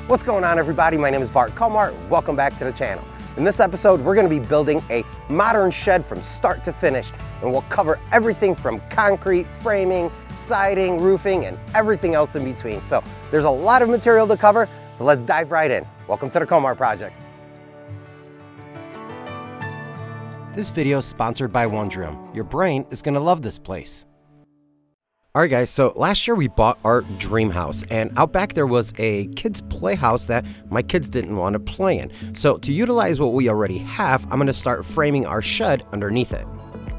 What's going on, everybody? My name is Bart Kalmar. Welcome back to the channel. In this episode, we're going to be building a modern shed from start to finish, and we'll cover everything from concrete, framing, siding, roofing, and everything else in between. So there's a lot of material to cover, so let's dive right in. Welcome to the Kalmar Project. This video is sponsored by Wondrium. Your brain is going to love this place. Alright guys, so last year we bought our dream house, and out back there was a kids playhouse that my kids didn't want to play in. So to utilize what we already have, I'm going to start framing our shed underneath it.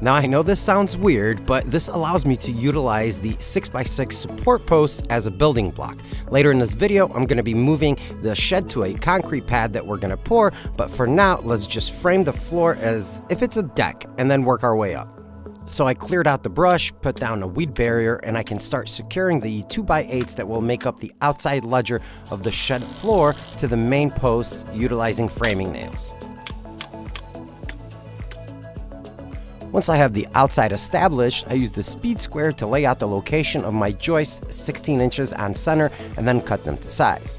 Now I know this sounds weird, but this allows me to utilize the 6x6 support post as a building block. Later in this video, I'm going to be moving the shed to a concrete pad that we're going to pour, but for now, let's just frame the floor as if it's a deck and then work our way up. So I cleared out the brush, put down a weed barrier, and I can start securing the 2x8s that will make up the outside ledger of the shed floor to the main posts utilizing framing nails. Once I have the outside established, I use the speed square to lay out the location of my joists 16 inches on center and then cut them to size.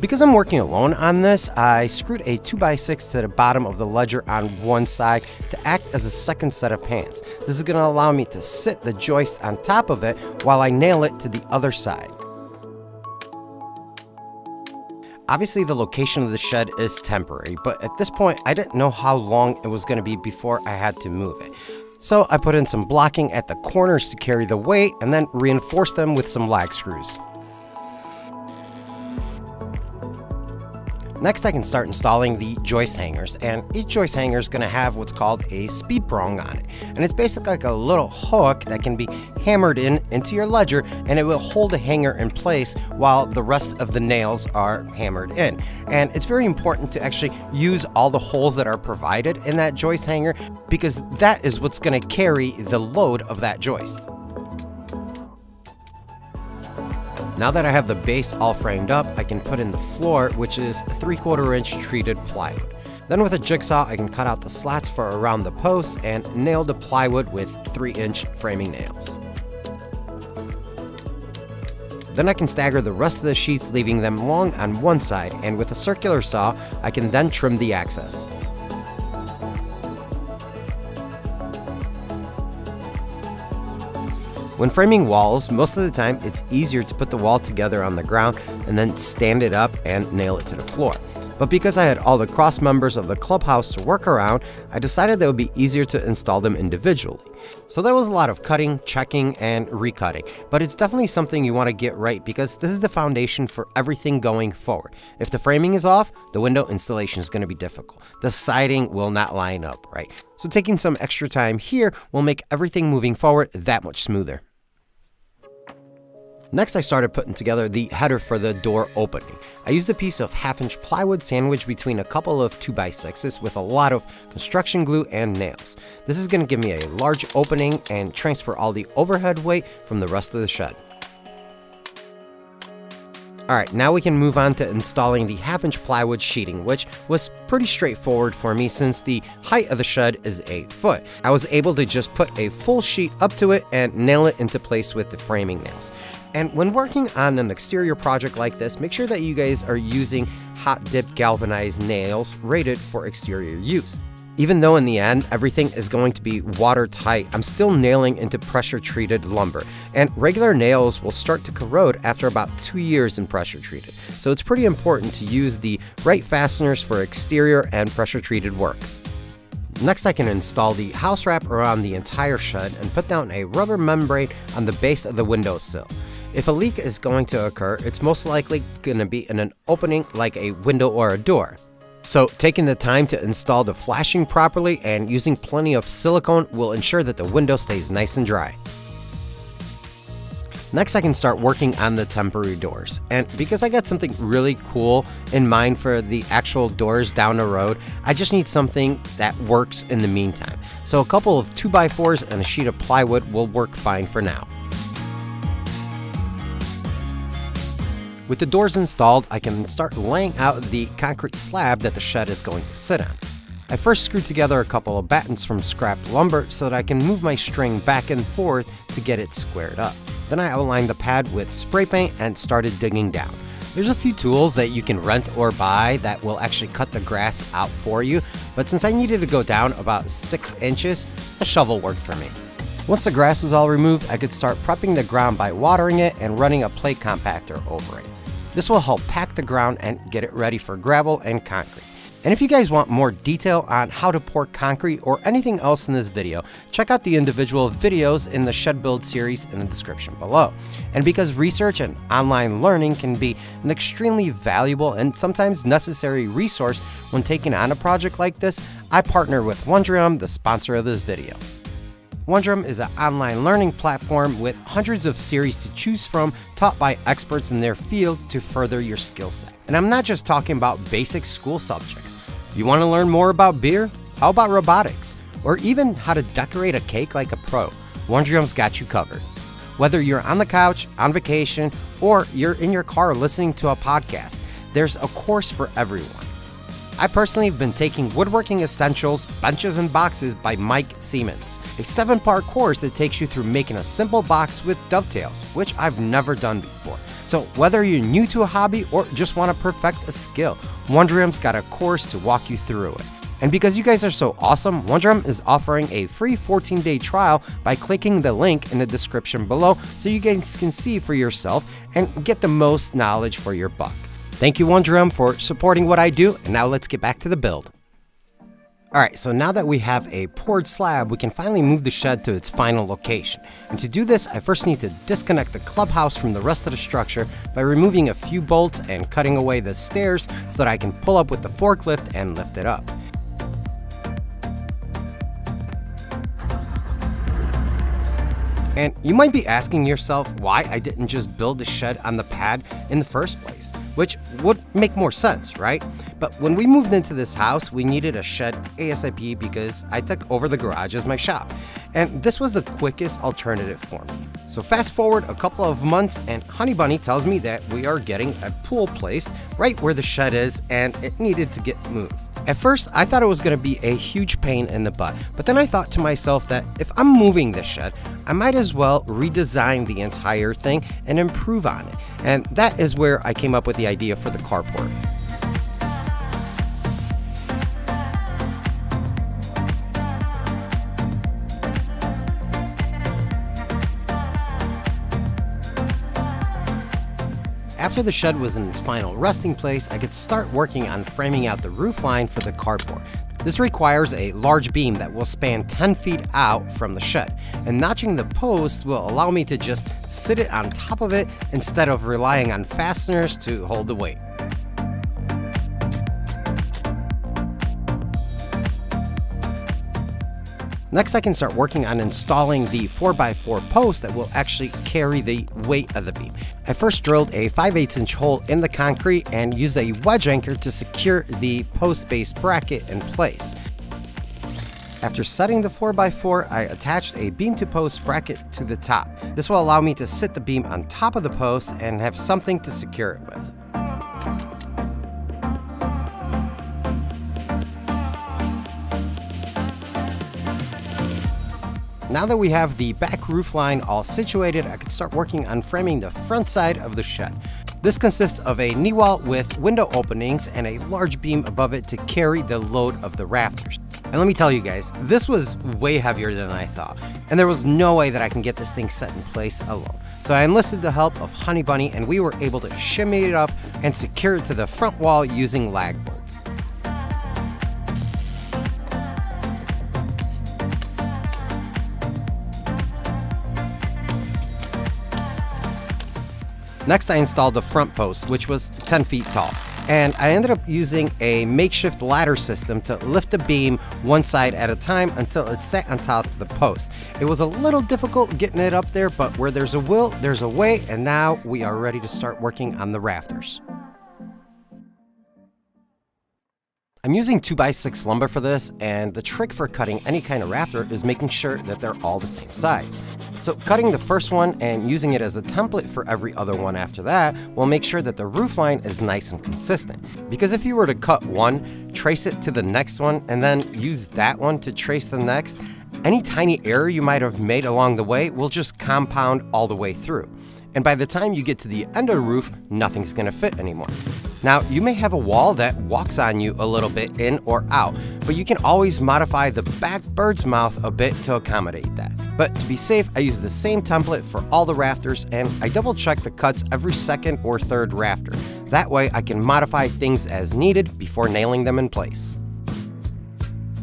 Because I'm working alone on this, I screwed a 2x6 to the bottom of the ledger on one side to act as a second set of hands. This is going to allow me to sit the joist on top of it while I nail it to the other side. Obviously the location of the shed is temporary, but at this point I didn't know how long it was going to be before I had to move it. So I put in some blocking at the corners to carry the weight and then reinforced them with some lag screws. Next, I can start installing the joist hangers, and each joist hanger is going to have what's called a speed prong on it. And it's basically like a little hook that can be hammered into your ledger, and it will hold a hanger in place while the rest of the nails are hammered in. And it's very important to actually use all the holes that are provided in that joist hanger, because that is what's going to carry the load of that joist. Now that I have the base all framed up, I can put in the floor, which is 3/4 inch treated plywood. Then with a jigsaw, I can cut out the slats for around the posts and nail the plywood with 3-inch framing nails. Then I can stagger the rest of the sheets, leaving them long on one side, and with a circular saw, I can then trim the excess. When framing walls, most of the time it's easier to put the wall together on the ground and then stand it up and nail it to the floor. But because I had all the cross members of the clubhouse to work around, I decided that it would be easier to install them individually. So there was a lot of cutting, checking, and recutting, but it's definitely something you want to get right because this is the foundation for everything going forward. If the framing is off, the window installation is going to be difficult. The siding will not line up right. So taking some extra time here will make everything moving forward that much smoother. Next, I started putting together the header for the door opening. I used a piece of 1/2-inch plywood sandwiched between a couple of 2x6s with a lot of construction glue and nails. This is going to give me a large opening and transfer all the overhead weight from the rest of the shed. Alright, now we can move on to installing the 1/2-inch plywood sheeting, which was pretty straightforward for me since the height of the shed is 8 foot. I was able to just put a full sheet up to it and nail it into place with the framing nails. And when working on an exterior project like this, make sure that you guys are using hot dip galvanized nails rated for exterior use. Even though in the end everything is going to be watertight, I'm still nailing into pressure treated lumber, and regular nails will start to corrode after about 2 years in pressure treated. So it's pretty important to use the right fasteners for exterior and pressure treated work. Next, I can install the house wrap around the entire shed and put down a rubber membrane on the base of the windowsill. If a leak is going to occur, it's most likely going to be in an opening like a window or a door. So taking the time to install the flashing properly and using plenty of silicone will ensure that the window stays nice and dry. Next, I can start working on the temporary doors. And because I got something really cool in mind for the actual doors down the road, I just need something that works in the meantime. So a couple of 2x4s and a sheet of plywood will work fine for now. With the doors installed, I can start laying out the concrete slab that the shed is going to sit on. I first screwed together a couple of battens from scrap lumber so that I can move my string back and forth to get it squared up. Then I outlined the pad with spray paint and started digging down. There's a few tools that you can rent or buy that will actually cut the grass out for you, but since I needed to go down about 6 inches, a shovel worked for me. Once the grass was all removed, I could start prepping the ground by watering it and running a plate compactor over it. This will help pack the ground and get it ready for gravel and concrete. And if you guys want more detail on how to pour concrete or anything else in this video, check out the individual videos in the shed build series in the description below. And because research and online learning can be an extremely valuable and sometimes necessary resource when taking on a project like this, I partner with Wondrium, the sponsor of this video. Wondrium is an online learning platform with hundreds of series to choose from, taught by experts in their field to further your skill set. And I'm not just talking about basic school subjects. You want to learn more about beer? How about robotics? Or even how to decorate a cake like a pro? Wondrium's got you covered. Whether you're on the couch, on vacation, or you're in your car listening to a podcast, there's a course for everyone. I personally have been taking Woodworking Essentials, Benches and Boxes by Mike Siemens, a 7-part course that takes you through making a simple box with dovetails, which I've never done before. So whether you're new to a hobby or just want to perfect a skill, Wondrium's got a course to walk you through it. And because you guys are so awesome, Wondrium is offering a free 14-day trial by clicking the link in the description below so you guys can see for yourself and get the most knowledge for your buck. Thank you, Wondrium, for supporting what I do, and now let's get back to the build. Alright, so now that we have a poured slab, we can finally move the shed to its final location. And to do this, I first need to disconnect the clubhouse from the rest of the structure by removing a few bolts and cutting away the stairs so that I can pull up with the forklift and lift it up. And you might be asking yourself why I didn't just build the shed on the pad in the first place, which would make more sense, right? But when we moved into this house, we needed a shed ASAP because I took over the garage as my shop. And this was the quickest alternative for me. So fast forward a couple of months and Honey Bunny tells me that we are getting a pool placed right where the shed is and it needed to get moved. At first, I thought it was going to be a huge pain in the butt, but then I thought to myself that if I'm moving this shed, I might as well redesign the entire thing and improve on it. And that is where I came up with the idea for the carport. After the shed was in its final resting place, I could start working on framing out the roof line for the carport. This requires a large beam that will span 10 feet out from the shed, and notching the post will allow me to just sit it on top of it instead of relying on fasteners to hold the weight. Next, I can start working on installing the 4x4 post that will actually carry the weight of the beam. I first drilled a 5/8 inch hole in the concrete and used a wedge anchor to secure the post base bracket in place. After setting the 4x4, I attached a beam to post bracket to the top. This will allow me to sit the beam on top of the post and have something to secure it with. Now that we have the back roof line all situated, I can start working on framing the front side of the shed. This consists of a knee wall with window openings and a large beam above it to carry the load of the rafters. And let me tell you guys, this was way heavier than I thought, and there was no way that I can get this thing set in place alone. So I enlisted the help of Honey Bunny and we were able to shimmy it up and secure it to the front wall using lag bolts. Next, I installed the front post, which was 10 feet tall, and I ended up using a makeshift ladder system to lift the beam one side at a time until it sat on top of the post. It was a little difficult getting it up there, but where there's a will, there's a way, and now we are ready to start working on the rafters. I'm using 2x6 lumber for this, and the trick for cutting any kind of rafter is making sure that they're all the same size. So cutting the first one and using it as a template for every other one after that will make sure that the roof line is nice and consistent. Because if you were to cut one, trace it to the next one, and then use that one to trace the next, Any tiny error you might have made along the way will just compound all the way through. And by the time you get to the end of the roof, nothing's gonna fit anymore. Now, you may have a wall that walks on you a little bit in or out, but you can always modify the back bird's mouth a bit to accommodate that. But to be safe, I use the same template for all the rafters, and I double check the cuts every second or third rafter. That way I can modify things as needed before nailing them in place.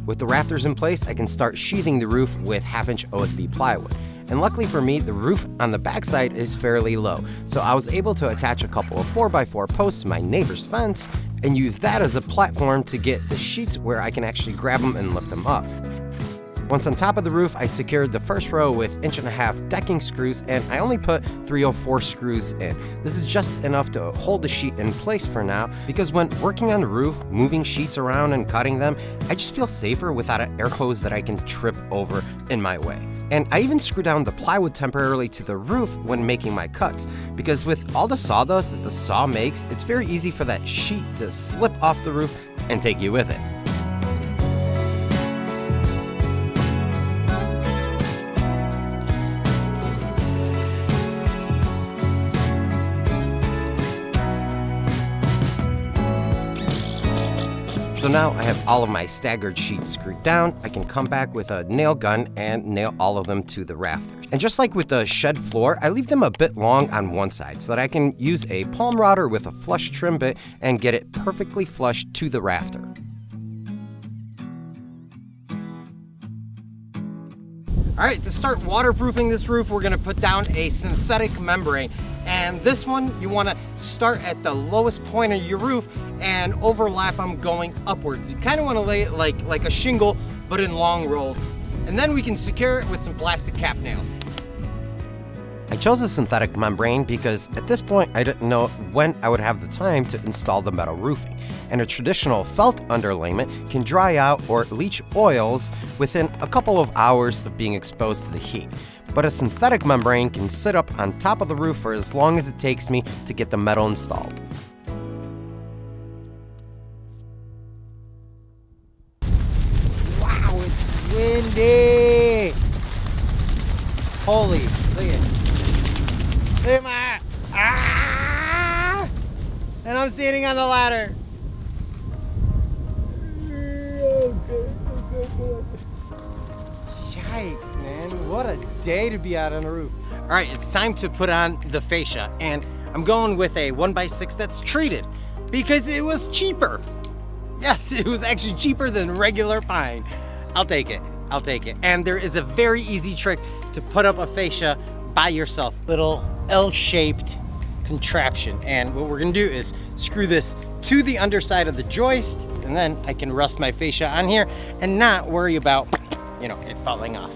With the rafters in place, I can start sheathing the roof with 1/2-inch OSB plywood. And luckily for me, the roof on the backside is fairly low, so I was able to attach a couple of 4x4 posts to my neighbor's fence and use that as a platform to get the sheets where I can actually grab them and lift them up. Once on top of the roof, I secured the first row with 1.5-inch decking screws, and I only put 304 screws in. This is just enough to hold the sheet in place for now, because when working on the roof, moving sheets around and cutting them, I just feel safer without an air hose that I can trip over in my way. And I even screw down the plywood temporarily to the roof when making my cuts, because with all the sawdust that the saw makes, it's very easy for that sheet to slip off the roof and take you with it. So now I have all of my staggered sheets screwed down. I can come back with a nail gun and nail all of them to the rafters. And just like with the shed floor, I leave them a bit long on one side so that I can use a palm router with a flush trim bit and get it perfectly flush to the rafter. All right, to start waterproofing this roof, we're gonna put down a synthetic membrane. And this one, you wanna start at the lowest point of your roof and overlap them going upwards. You kinda wanna lay it like a shingle, but in long rolls. And then we can secure it with some plastic cap nails. I chose a synthetic membrane because at this point I didn't know when I would have the time to install the metal roofing. And a traditional felt underlayment can dry out or leach oils within a couple of hours of being exposed to the heat. But a synthetic membrane can sit up on top of the roof for as long as it takes me to get the metal installed. Wow, it's windy! Holy, look at it. Look at my, and I'm standing on the ladder. Yikes, man, what a day to be out on the roof. All right, it's time to put on the fascia, and I'm going with a 1x6 that's treated because it was cheaper. Yes, it was actually cheaper than regular pine. I'll take it, I'll take it. And there is a very easy trick to put up a fascia by yourself. Little L-shaped contraption. And what we're gonna do is screw this to the underside of the joist, and then I can rest my fascia on here and not worry about, you know, it falling off.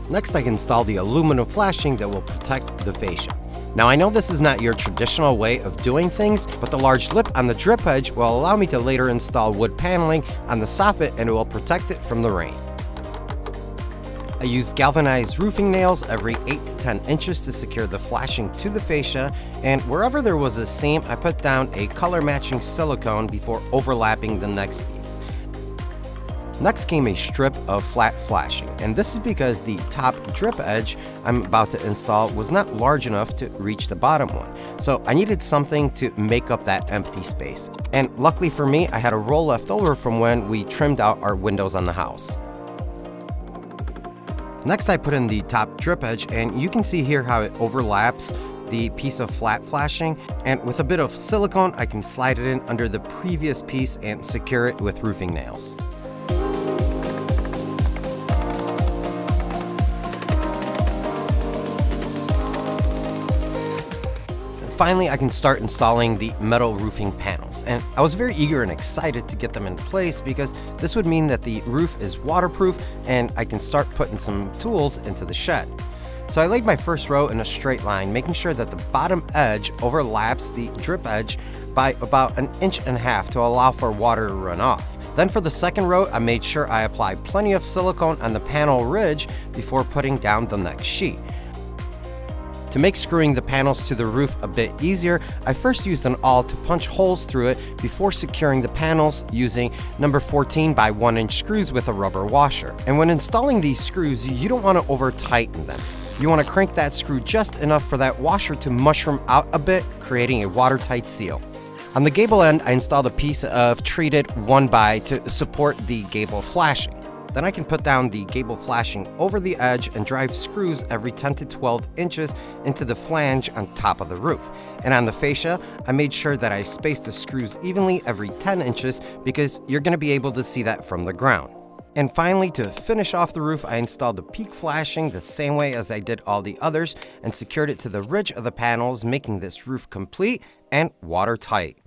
Next, I can install the aluminum flashing that will protect the fascia. Now, I know this is not your traditional way of doing things, but the large lip on the drip edge will allow me to later install wood paneling on the soffit, and it will protect it from the rain. I used galvanized roofing nails every 8 to 10 inches to secure the flashing to the fascia, and wherever there was a seam, I put down a color matching silicone before overlapping the next piece. Next came a strip of flat flashing, and this is because the top drip edge I'm about to install was not large enough to reach the bottom one. So I needed something to make up that empty space. And luckily for me, I had a roll left over from when we trimmed out our windows on the house. Next, I put in the top drip edge, and you can see here how it overlaps the piece of flat flashing, and with a bit of silicone, I can slide it in under the previous piece and secure it with roofing nails. Finally, I can start installing the metal roofing panels, and I was very eager and excited to get them in place because this would mean that the roof is waterproof and I can start putting some tools into the shed. So I laid my first row in a straight line, making sure that the bottom edge overlaps the drip edge by about 1.5 inches to allow for water to run off. Then for the second row, I made sure I applied plenty of silicone on the panel ridge before putting down the next sheet. To make screwing the panels to the roof a bit easier, I first used an awl to punch holes through it before securing the panels using number 14 by 1 inch screws with a rubber washer. And when installing these screws, you don't want to over tighten them. You want to crank that screw just enough for that washer to mushroom out a bit, creating a watertight seal. On the gable end, I installed a piece of treated 1x to support the gable flashing. Then I can put down the gable flashing over the edge and drive screws every 10 to 12 inches into the flange on top of the roof. And on the fascia, I made sure that I spaced the screws evenly every 10 inches because you're going to be able to see that from the ground. And finally, to finish off the roof, I installed the peak flashing the same way as I did all the others and secured it to the ridge of the panels, making this roof complete and watertight.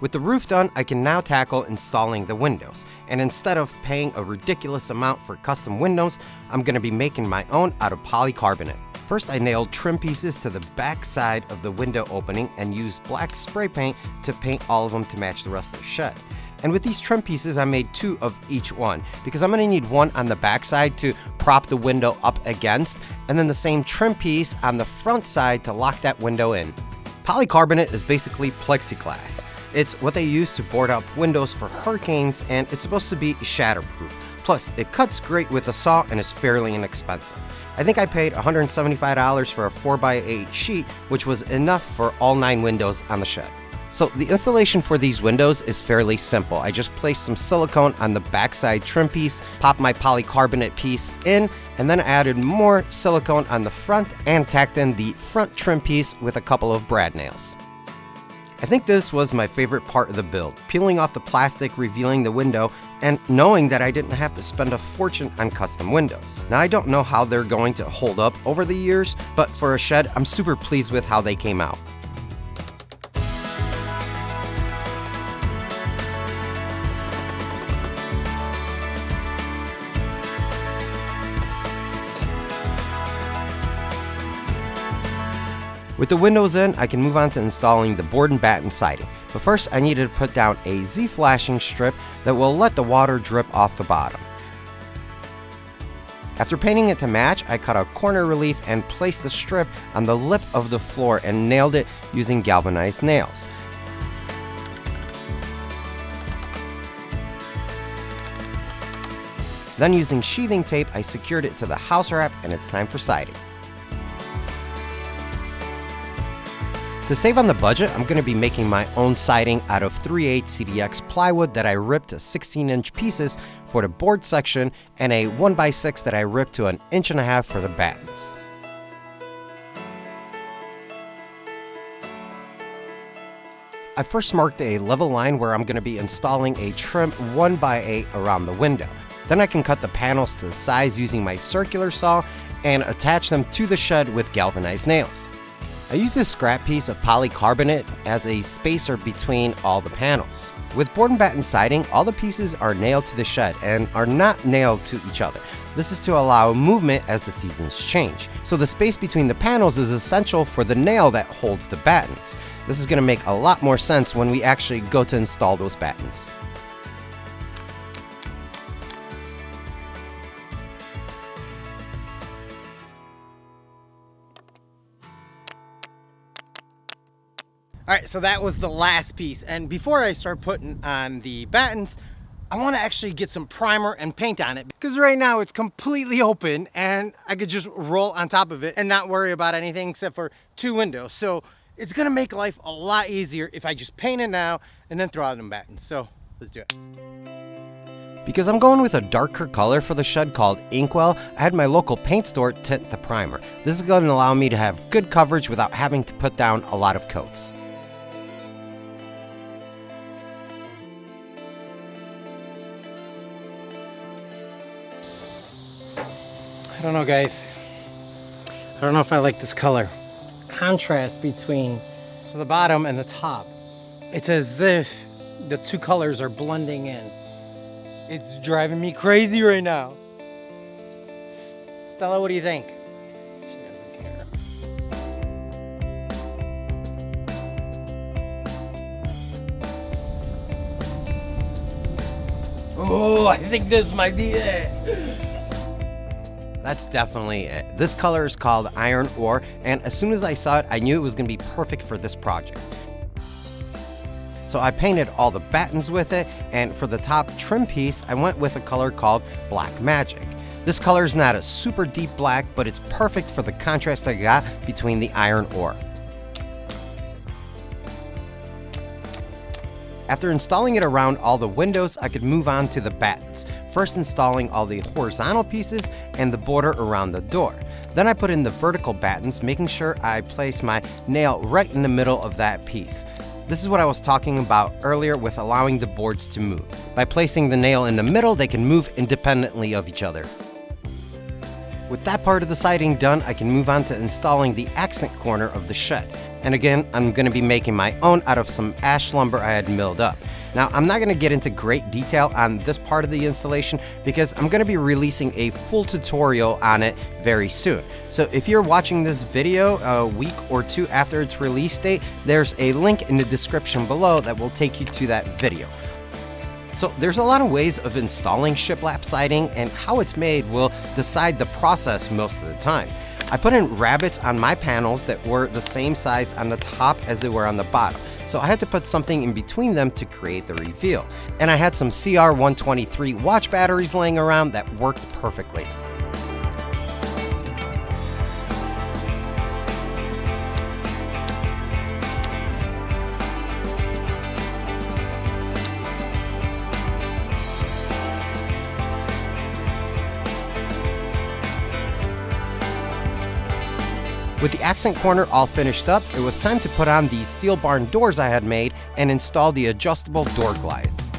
With the roof done, I can now tackle installing the windows. And instead of paying a ridiculous amount for custom windows, I'm going to be making my own out of polycarbonate. First, I nailed trim pieces to the back side of the window opening and used black spray paint to paint all of them to match the rest of the shed. And with these trim pieces, I made 2 of each one because I'm going to need one on the back side to prop the window up against, and then the same trim piece on the front side to lock that window in. Polycarbonate is basically plexiglass. It's what they use to board up windows for hurricanes, and it's supposed to be shatterproof. Plus, it cuts great with a saw and is fairly inexpensive. I think I paid $175 for a 4x8 sheet, which was enough for all 9 windows on the shed. So the installation for these windows is fairly simple. I just placed some silicone on the backside trim piece, popped my polycarbonate piece in, and then added more silicone on the front and tacked in the front trim piece with a couple of brad nails. I think this was my favorite part of the build, peeling off the plastic, revealing the window, and knowing that I didn't have to spend a fortune on custom windows. Now I don't know how they're going to hold up over the years, but for a shed, I'm super pleased with how they came out. With the windows in, I can move on to installing the board and batten siding. But first, I needed to put down a Z-flashing strip that will let the water drip off the bottom. After painting it to match, I cut a corner relief and placed the strip on the lip of the floor and nailed it using galvanized nails. Then using sheathing tape, I secured it to the house wrap, and it's time for siding. To save on the budget, I'm going to be making my own siding out of 3/8 CDX plywood that I ripped to 16-inch pieces for the board section and a 1x6 that I ripped to 1.5 inches for the battens. I first marked a level line where I'm going to be installing a trim 1x8 around the window. Then I can cut the panels to size using my circular saw and attach them to the shed with galvanized nails. I used this scrap piece of polycarbonate as a spacer between all the panels. With board and batten siding, all the pieces are nailed to the shed and are not nailed to each other. This is to allow movement as the seasons change. So the space between the panels is essential for the nail that holds the battens. This is going to make a lot more sense when we actually go to install those battens. All right, so that was the last piece. And before I start putting on the battens, I want to actually get some primer and paint on it because right now it's completely open and I could just roll on top of it and not worry about anything except for 2 windows. So it's going to make life a lot easier if I just paint it now and then throw out them battens. So let's do it. Because I'm going with a darker color for the shed called Inkwell, I had my local paint store tint the primer. This is going to allow me to have good coverage without having to put down a lot of coats. I don't know, guys. I don't know if I like this color. Contrast between the bottom and the top. It's as if the 2 colors are blending in. It's driving me crazy right now. Stella, what do you think? She doesn't care. Oh, I think this might be it. That's definitely it. This color is called iron ore, and as soon as I saw it, I knew it was going to be perfect for this project. So I painted all the battens with it, and for the top trim piece, I went with a color called Black Magic. This color is not a super deep black, but it's perfect for the contrast I got between the iron ore. After installing it around all the windows, I could move on to the battens, first installing all the horizontal pieces and the border around the door. Then I put in the vertical battens, making sure I place my nail right in the middle of that piece. This is what I was talking about earlier with allowing the boards to move. By placing the nail in the middle, they can move independently of each other. With that part of the siding done, I can move on to installing the accent corner of the shed. And again, I'm going to be making my own out of some ash lumber I had milled up. Now, I'm not going to get into great detail on this part of the installation because I'm going to be releasing a full tutorial on it very soon. So if you're watching this video a week or two after its release date, there's a link in the description below that will take you to that video. So there's a lot of ways of installing shiplap siding, and how it's made will decide the process most of the time. I put in rabbets on my panels that were the same size on the top as they were on the bottom. So I had to put something in between them to create the reveal. And I had some CR123 watch batteries laying around that worked perfectly. With the accent corner all finished up, it was time to put on the steel barn doors I had made and install the adjustable door glides.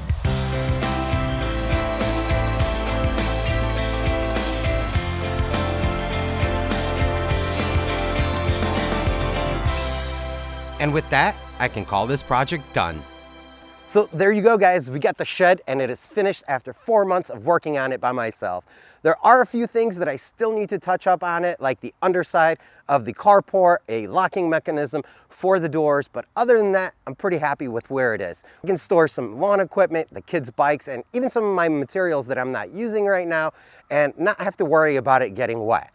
And with that, I can call this project done. So there you go, guys. We got the shed and it is finished after 4 months of working on it by myself. There are a few things that I still need to touch up on it, like the underside of the carport, a locking mechanism for the doors, but other than that, I'm pretty happy with where it is. I can store some lawn equipment, the kids' bikes, and even some of my materials that I'm not using right now, and not have to worry about it getting wet.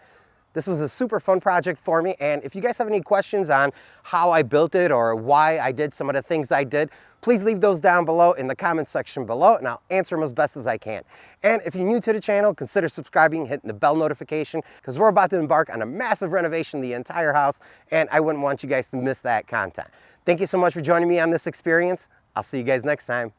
This was a super fun project for me, and if you guys have any questions on how I built it or why I did some of the things I did, please leave those down below in the comment section below, and I'll answer them as best as I can. And if you're new to the channel, consider subscribing, hitting the bell notification, because we're about to embark on a massive renovation of the entire house, and I wouldn't want you guys to miss that content. Thank you so much for joining me on this experience. I'll see you guys next time.